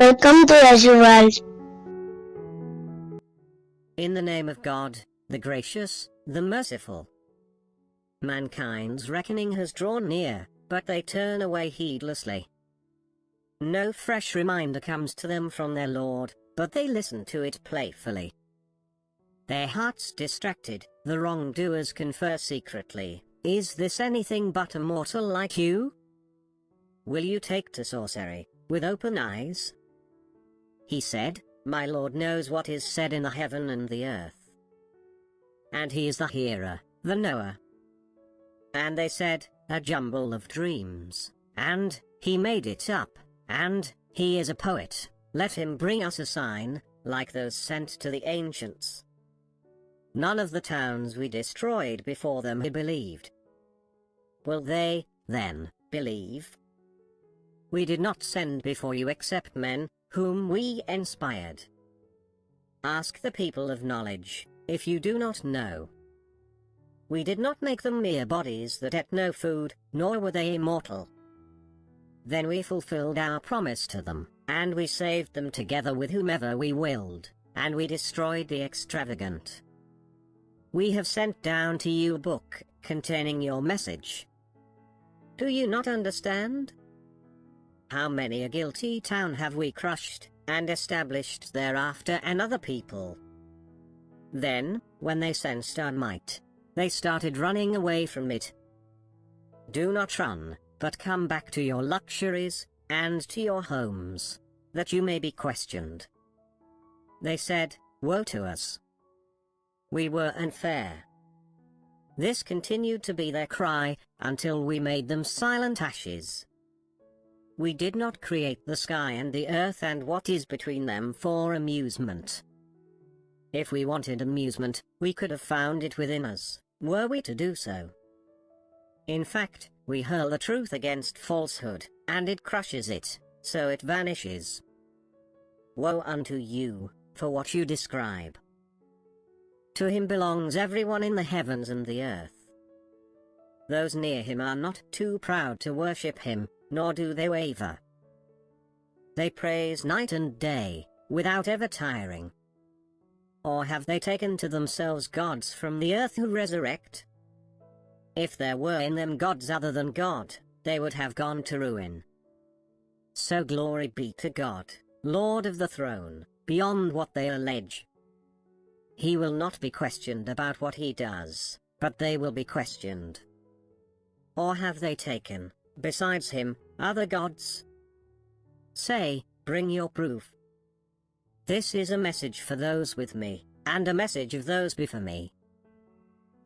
Welcome to Yashu Baby. In the name of God, the gracious, the merciful. Mankind's reckoning has drawn near, but they turn away heedlessly. No fresh reminder comes to them from their Lord, but they listen to it playfully. Their hearts distracted, the wrongdoers confer secretly, "Is this anything but a mortal like you? Will you take to sorcery, with open eyes?" He said, "My Lord knows what is said in the heaven and the earth. And he is the hearer, the knower." And they said, "A jumble of dreams, and he made it up, and he is a poet, let him bring us a sign, like those sent to the ancients." None of the towns we destroyed before them had believed. Will they, then, believe? We did not send before you except men, whom we inspired. Ask the people of knowledge, if you do not know. We did not make them mere bodies that ate no food, nor were they immortal. Then we fulfilled our promise to them, and we saved them together with whomever we willed, and we destroyed the extravagant. We have sent down to you a book, containing your message. Do you not understand? How many a guilty town have we crushed, and established thereafter another people? Then, when they sensed our might, they started running away from it. Do not run, but come back to your luxuries, and to your homes, that you may be questioned. They said, "Woe to us! We were unfair." This continued to be their cry, until we made them silent ashes. We did not create the sky and the earth and what is between them for amusement. If we wanted amusement, we could have found it within us, were we to do so. In fact, we hurl the truth against falsehood, and it crushes it, so it vanishes. Woe unto you, for what you describe. To him belongs everyone in the heavens and the earth. Those near him are not too proud to worship him, nor do they waver. They praise night and day, without ever tiring. Or have they taken to themselves gods from the earth who resurrect? If there were in them gods other than God, they would have gone to ruin. So glory be to God, Lord of the throne, beyond what they allege. He will not be questioned about what he does, but they will be questioned. Or have they taken, besides him, other gods? Say, bring your proof. This is a message for those with me, and a message of those before me.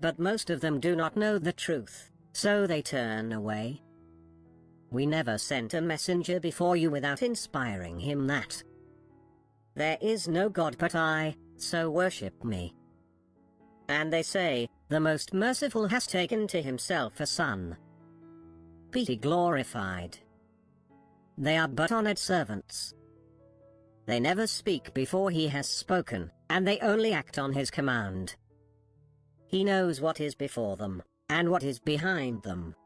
But most of them do not know the truth, so they turn away. We never sent a messenger before you without inspiring him that there is no God but I, so worship me. And they say, the Most Merciful has taken to himself a son. Be he glorified. They are but honored servants. They never speak before he has spoken, and they only act on his command. He knows what is before them, and what is behind them.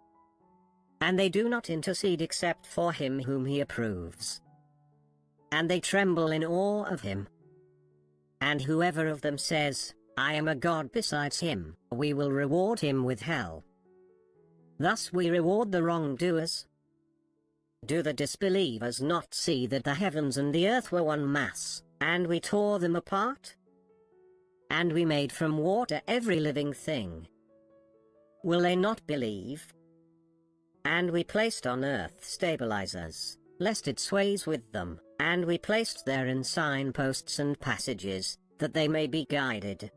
And they do not intercede except for him whom he approves. And they tremble in awe of him. And whoever of them says, "I am a god besides him," we will reward him with hell. Thus we reward the wrongdoers. Do the disbelievers not see that the heavens and the earth were one mass, and we tore them apart? And we made from water every living thing. Will they not believe? And we placed on earth stabilizers, lest it sways with them, and we placed therein signposts and passages, that they may be guided.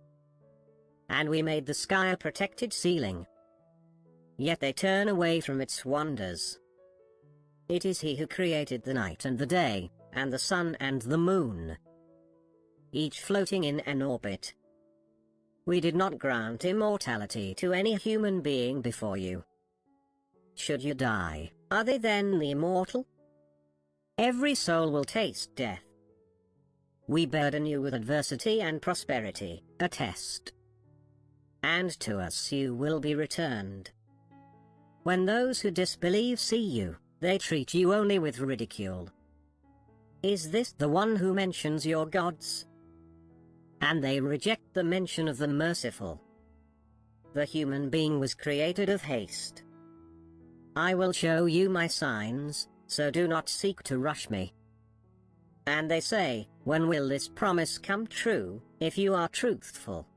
And we made the sky a protected ceiling. Yet they turn away from its wonders. It is he who created the night and the day, and the sun and the moon, each floating in an orbit. We did not grant immortality to any human being before you. Should you die, are they then the immortal? Every soul will taste death. We burden you with adversity and prosperity, a test. And to us you will be returned. When those who disbelieve see you, they treat you only with ridicule. "Is this the one who mentions your gods?" And they reject the mention of the merciful. The human being was created of haste. I will show you my signs, so do not seek to rush me. And they say, when will this promise come true, if you are truthful?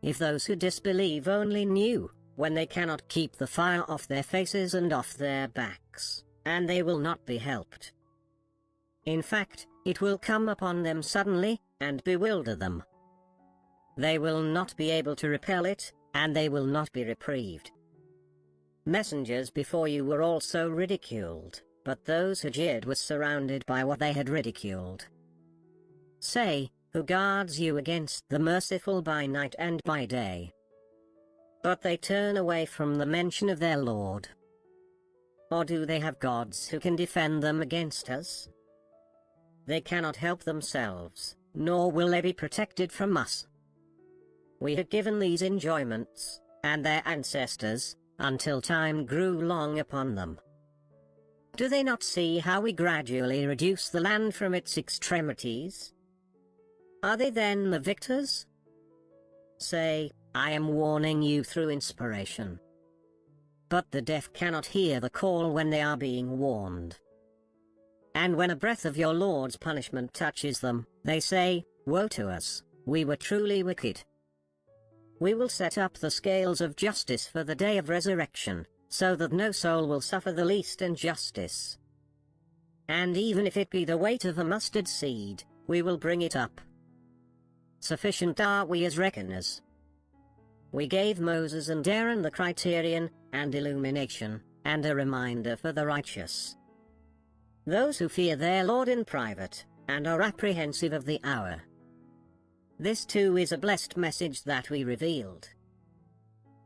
If those who disbelieve only knew, when they cannot keep the fire off their faces and off their backs, and they will not be helped. In fact, it will come upon them suddenly, and bewilder them. They will not be able to repel it, and they will not be reprieved. Messengers before you were also ridiculed, but those who jeered were surrounded by what they had ridiculed. Say, who guards you against the merciful by night and by day? But they turn away from the mention of their Lord. Or do they have gods who can defend them against us? They cannot help themselves, nor will they be protected from us. We have given these enjoyments, and their ancestors, until time grew long upon them. Do they not see how we gradually reduce the land from its extremities? Are they then the victors? Say, I am warning you through inspiration. But the deaf cannot hear the call when they are being warned. And when a breath of your Lord's punishment touches them, they say, woe to us, we were truly wicked. We will set up the scales of justice for the day of resurrection, so that no soul will suffer the least injustice. And even if it be the weight of a mustard seed, we will bring it up. Sufficient are we as reckoners. We gave Moses and Aaron the criterion, and illumination, and a reminder for the righteous. Those who fear their Lord in private, and are apprehensive of the hour. This too is a blessed message that we revealed.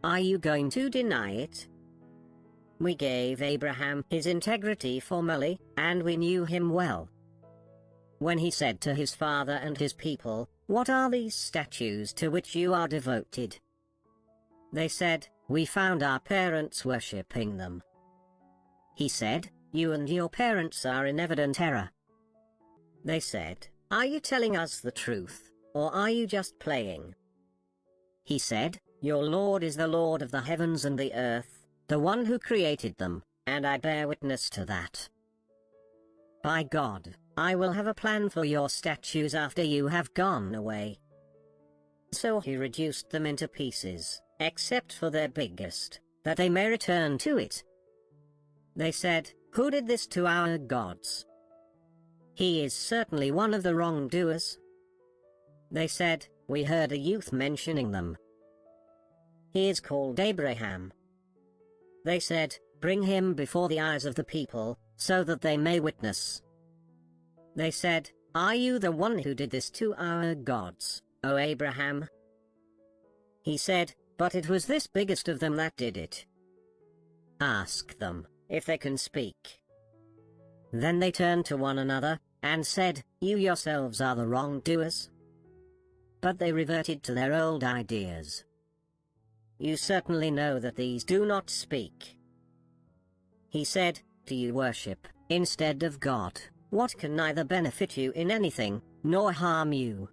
Are you going to deny it? We gave Abraham his integrity formally, and we knew him well. When he said to his father and his people, what are these statues to which you are devoted? They said, we found our parents worshipping them. He said, you and your parents are in evident error. They said, are you telling us the truth, or are you just playing? He said, your Lord is the Lord of the heavens and the earth, the one who created them, and I bear witness to that. By God, I will have a plan for your statues after you have gone away. So he reduced them into pieces, except for their biggest, that they may return to it. They said, who did this to our gods? He is certainly one of the wrongdoers. They said, we heard a youth mentioning them. He is called Abraham. They said, bring him before the eyes of the people, so that they may witness. They said, are you the one who did this to our gods, O Abraham? He said, but it was this biggest of them that did it. Ask them, if they can speak. Then they turned to one another, and said, you yourselves are the wrongdoers. But they reverted to their old ideas. You certainly know that these do not speak. He said, do you worship, instead of God, what can neither benefit you in anything, nor harm you?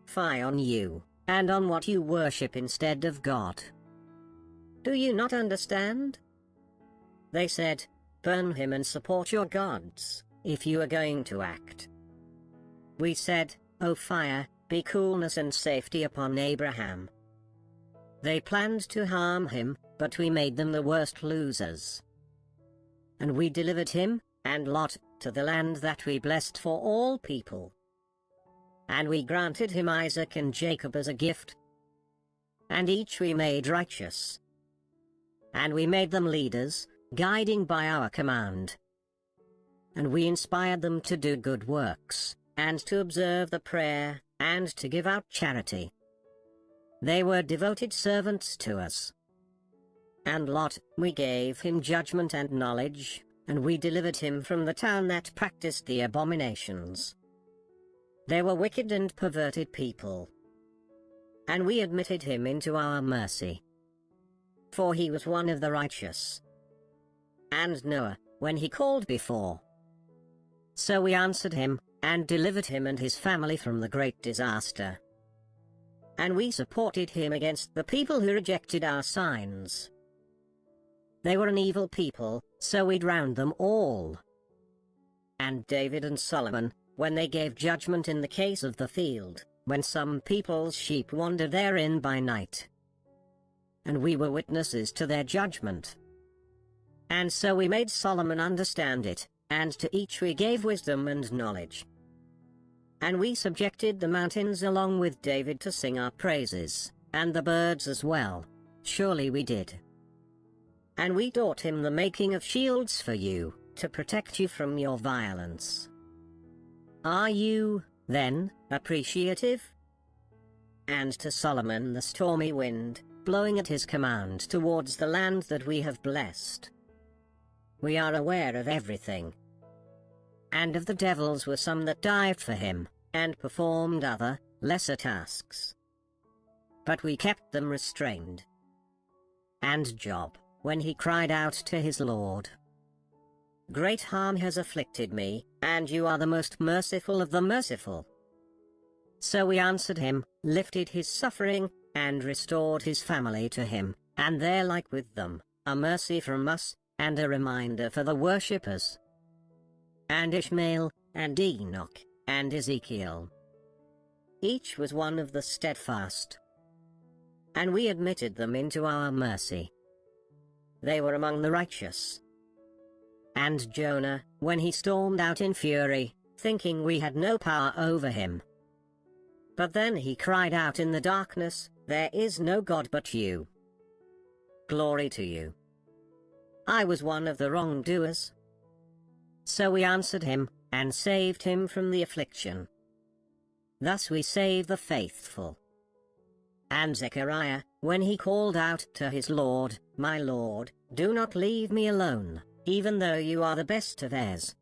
Fie on you, and on what you worship instead of God. Do you not understand? They said, burn him and support your gods, if you are going to act. We said, O fire, be coolness and safety upon Abraham. They planned to harm him, but we made them the worst losers. And we delivered him, and Lot, to the land that we blessed for all people. And we granted him Isaac and Jacob as a gift. And each we made righteous. And we made them leaders, guiding by our command. And we inspired them to do good works, and to observe the prayer, and to give out charity. They were devoted servants to us. And Lot, we gave him judgment and knowledge, and we delivered him from the town that practiced the abominations. They were wicked and perverted people. And we admitted him into our mercy. For he was one of the righteous. And Noah, when he called before, So we answered him, and delivered him and his family from the great disaster. And we supported him against the people who rejected our signs. They were an evil people, so we drowned them all. And David and Solomon, when they gave judgment in the case of the field, when some people's sheep wandered therein by night. And we were witnesses to their judgment. And so we made Solomon understand it, and to each we gave wisdom and knowledge. And we subjected the mountains along with David to sing our praises, and the birds as well, surely we did. And we taught him the making of shields for you, to protect you from your violence. Are you, then, appreciative? And to Solomon the stormy wind, blowing at his command towards the land that we have blessed. We are aware of everything. And of the devils were some that dived for him, and performed other, lesser tasks. But we kept them restrained. And Job, when he cried out to his Lord, "Great harm has afflicted me, and you are the most merciful of the merciful." So we answered him, lifted his suffering, and restored his family to him, and their like with them, a mercy from us, and a reminder for the worshippers. And Ishmael, and Enoch, and Ezekiel. Each was one of the steadfast. And we admitted them into our mercy. They were among the righteous. And Jonah, when he stormed out in fury, thinking we had no power over him. But then he cried out in the darkness, "There is no God but you. Glory to you." I was one of the wrongdoers. So we answered him, and saved him from the affliction. Thus we save the faithful. And Zechariah, when he called out to his Lord, "My Lord, do not leave me alone, even though you are the best of heirs."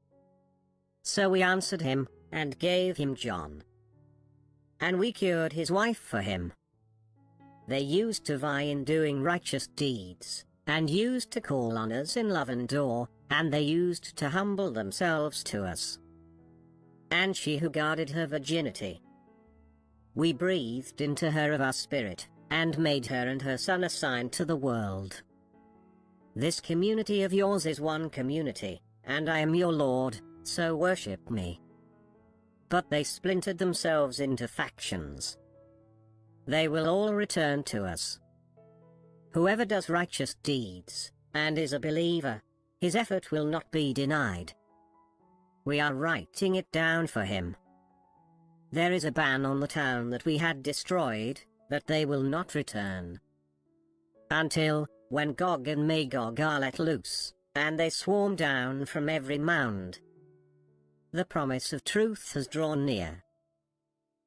So we answered him, and gave him John. And we cured his wife for him. They used to vie in doing righteous deeds, and used to call on us in love and awe, and they used to humble themselves to us. And she who guarded her virginity, we breathed into her of our spirit, and made her and her son a sign to the world. This community of yours is one community, and I am your Lord, so worship me. But they splintered themselves into factions. They will all return to us. Whoever does righteous deeds, and is a believer, his effort will not be denied. We are writing it down for him. There is a ban on the town that we had destroyed, that they will not return. Until, when Gog and Magog are let loose, and they swarm down from every mound. The promise of truth has drawn near.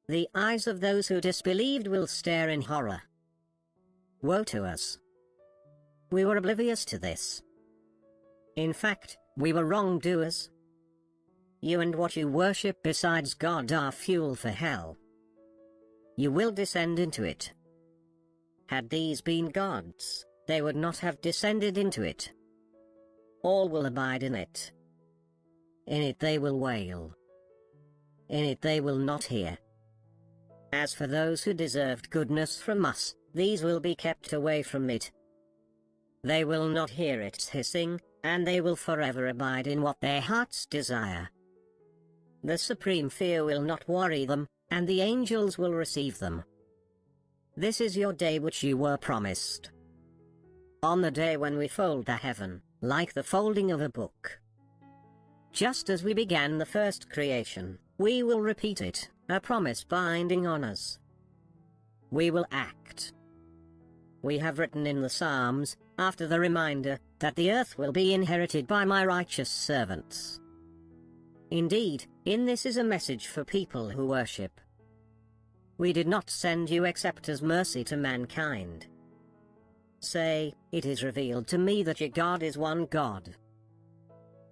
The eyes of those who disbelieved will stare in horror. Woe to us! We were oblivious to this. In fact, we were wrongdoers. You and what you worship besides God are fuel for hell. You will descend into it. Had these been gods, they would not have descended into it. All will abide in it. In it they will wail. In it they will not hear. As for those who deserved goodness from us, these will be kept away from it. They will not hear its hissing, and they will forever abide in what their hearts desire. The supreme fear will not worry them, and the angels will receive them. This is your day which you were promised. On the day when we fold the heaven, like the folding of a book. Just as we began the first creation, we will repeat it, a promise binding on us. We will act. We have written in the Psalms, after the reminder, that the earth will be inherited by my righteous servants. Indeed, in this is a message for people who worship. We did not send you except as mercy to mankind. Say, it is revealed to me that your God is one God.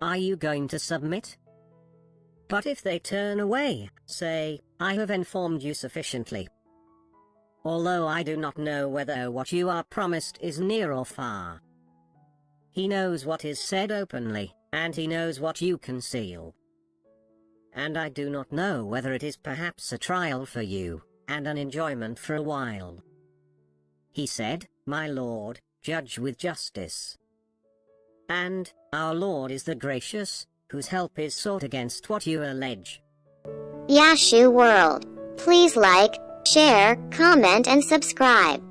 Are you going to submit? But if they turn away, say, I have informed you sufficiently. Although I do not know whether what you are promised is near or far. He knows what is said openly, and he knows what you conceal. and I do not know whether it is perhaps a trial for you, and an enjoyment for a while. He said, My Lord, judge with justice. And, our Lord is the gracious, whose help is sought against what you allege. Yashu World. Please like, share, comment and subscribe.